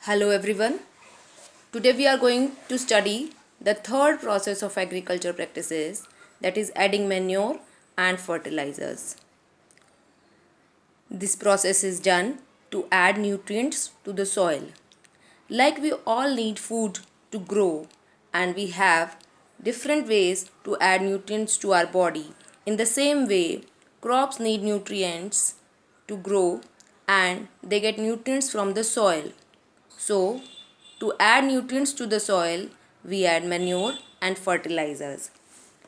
Hello everyone. Today we are going to study the third process of agriculture practices, that is adding manure and fertilizers. This process is done to add nutrients to the soil. Like we all need food to grow and we have different ways to add nutrients to our body. In the same way, crops need nutrients to grow and they get nutrients from the soil. So, to add nutrients to the soil, we add manure and fertilizers.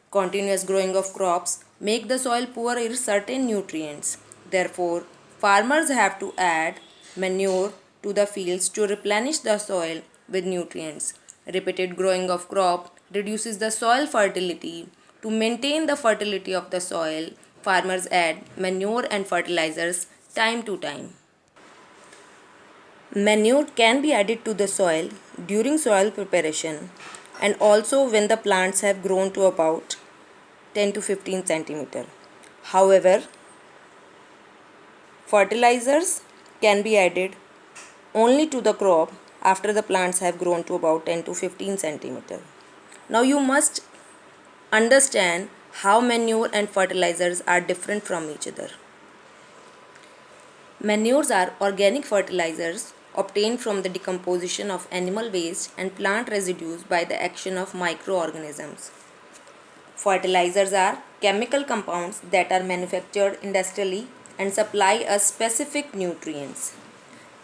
Continuous growing of crops make the soil poor in certain nutrients. Therefore, farmers have to add manure to the fields to replenish the soil with nutrients. Repeated growing of crop reduces the soil fertility. To maintain the fertility of the soil, farmers add manure and fertilizers time to time. Manure can be added to the soil during soil preparation and also when the plants have grown to about 10 to 15 centimeter. However, fertilizers can be added only to the crop after the plants have grown to about 10 to 15 centimeter. Now you must understand how manure and fertilizers are different from each other. Manures are organic fertilizers obtained from the decomposition of animal waste and plant residues by the action of microorganisms. Fertilizers are chemical compounds that are manufactured industrially and supply us specific nutrients.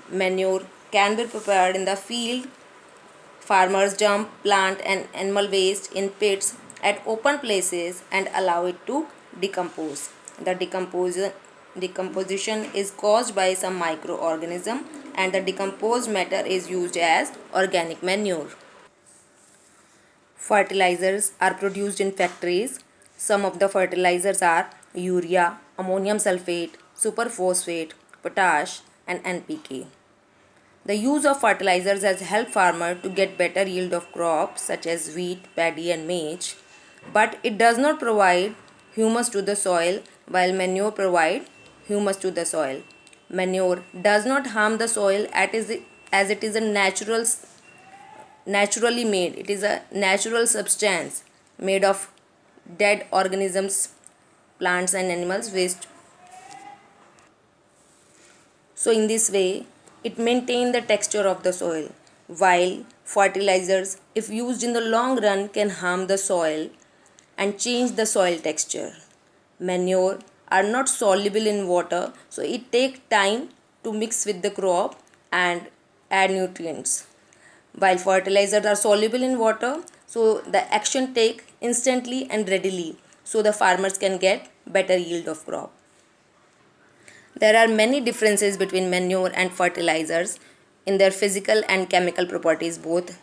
Manure can be prepared in the field. Farmers dump plant and animal waste in pits at open places and allow it to decompose. The decomposition is caused by some microorganism and the decomposed matter is used as organic manure. Fertilizers are produced in factories. Some of the fertilizers are urea, ammonium sulfate, superphosphate, potash and NPK. The use of fertilizers has helped farmers to get better yield of crops such as wheat, paddy and maize, but it does not provide humus to the soil while manure provides humus to the soil. Manure does not harm the soil as it is a naturally made. It is a natural substance made of dead organisms, plants and animals waste. So in this way, it maintains the texture of the soil. While fertilizers, if used in the long run, can harm the soil and change the soil texture. Manure are not soluble in water, so it takes time to mix with the crop and add nutrients. While fertilizers are soluble in water, so the action take instantly and readily, so the farmers can get better yield of crop. There are many differences between manure and fertilizers in their physical and chemical properties both.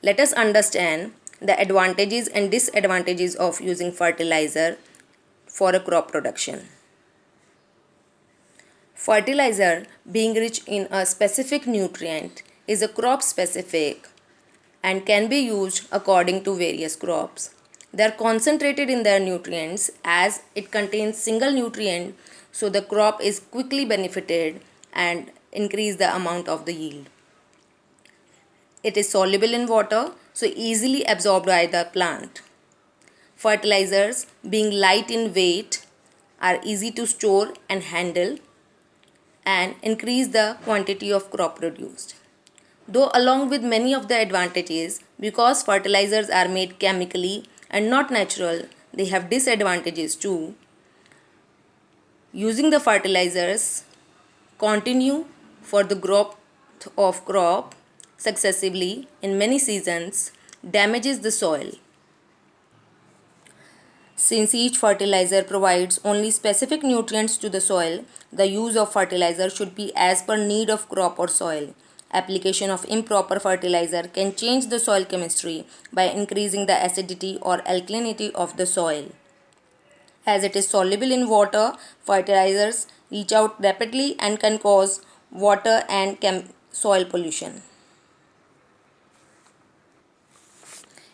Let us understand the advantages and disadvantages of using fertilizer for a crop production. Fertilizer, being rich in a specific nutrient, is a crop specific and can be used according to various crops. They are concentrated in their nutrients as it contains single nutrient, so the crop is quickly benefited and increase the amount of the yield. It is soluble in water, so easily absorbed by the plant. Fertilizers, being light in weight, are easy to store and handle and increase the quantity of crop produced. Though along with many of the advantages, because fertilizers are made chemically and not natural, they have disadvantages too. Using the fertilizers continue for the growth of crop successively in many seasons damages the soil. Since each fertilizer provides only specific nutrients to the soil, the use of fertilizer should be as per need of crop or soil. Application of improper fertilizer can change the soil chemistry by increasing the acidity or alkalinity of the soil. As it is soluble in water, fertilizers leach out rapidly and can cause water and soil pollution.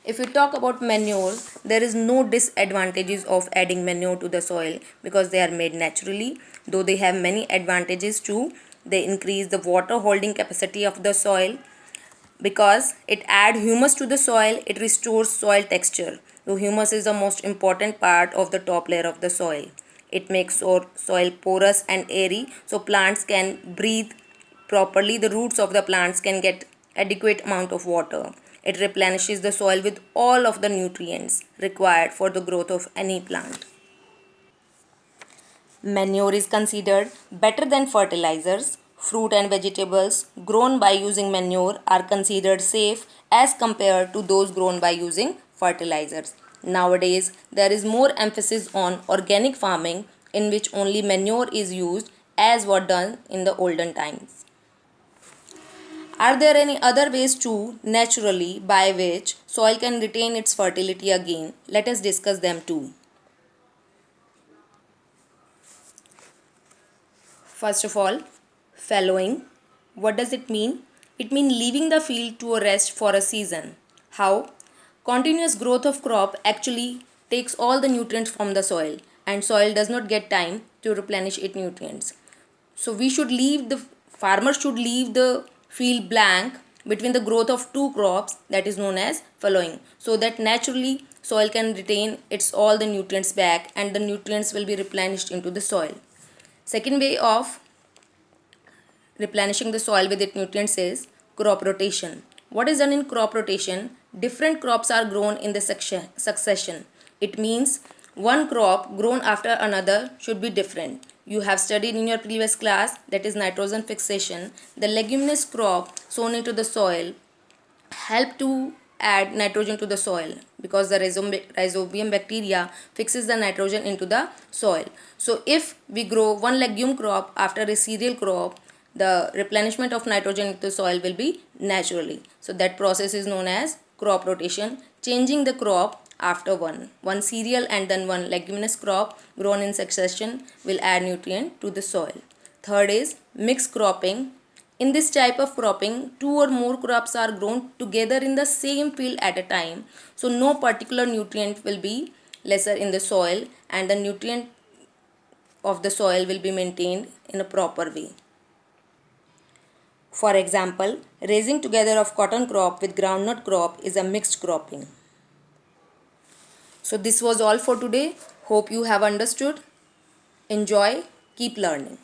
If we talk about manure, there is no disadvantages of adding manure to the soil because they are made naturally, though they have many advantages too. They increase the water holding capacity of the soil. Because it adds humus to the soil, it restores soil texture. So humus is the most important part of the top layer of the soil. It makes soil porous and airy so plants can breathe properly. The roots of the plants can get adequate amount of water. It replenishes the soil with all of the nutrients required for the growth of any plant. Manure is considered better than fertilizers. Fruit and vegetables grown by using manure are considered safe as compared to those grown by using fertilizers. Nowadays, there is more emphasis on organic farming in which only manure is used as was done in the olden times. Are there any other ways too, naturally, by which soil can retain its fertility again? Let us discuss them too. First of all, fallowing. What does it mean? It means leaving the field to a rest for a season. How? Continuous growth of crop actually takes all the nutrients from the soil and soil does not get time to replenish its nutrients. So farmer should leave the field blank between the growth of two crops, that is known as fallowing, so that naturally soil can retain its all the nutrients back and the nutrients will be replenished into the soil. Second way of replenishing the soil with its nutrients is crop rotation. What is done in crop rotation? Different crops are grown in the succession. It means one crop grown after another should be different. You have studied in your previous class, that is nitrogen fixation. The leguminous crop sown into the soil help to add nitrogen to the soil because the rhizobium bacteria fixes the nitrogen into the soil. So if we grow one legume crop after a cereal crop, the replenishment of nitrogen into the soil will be naturally. So that process is known as crop rotation, changing the crop after one cereal and then one leguminous crop grown in succession will add nutrient to the soil. Third is mixed cropping. In this type of cropping, two or more crops are grown together in the same field at a time. So no particular nutrient will be lesser in the soil and the nutrient of the soil will be maintained in a proper way. For example, raising together of cotton crop with groundnut crop is a mixed cropping. So this was all for today. Hope you have understood. Enjoy. Keep learning.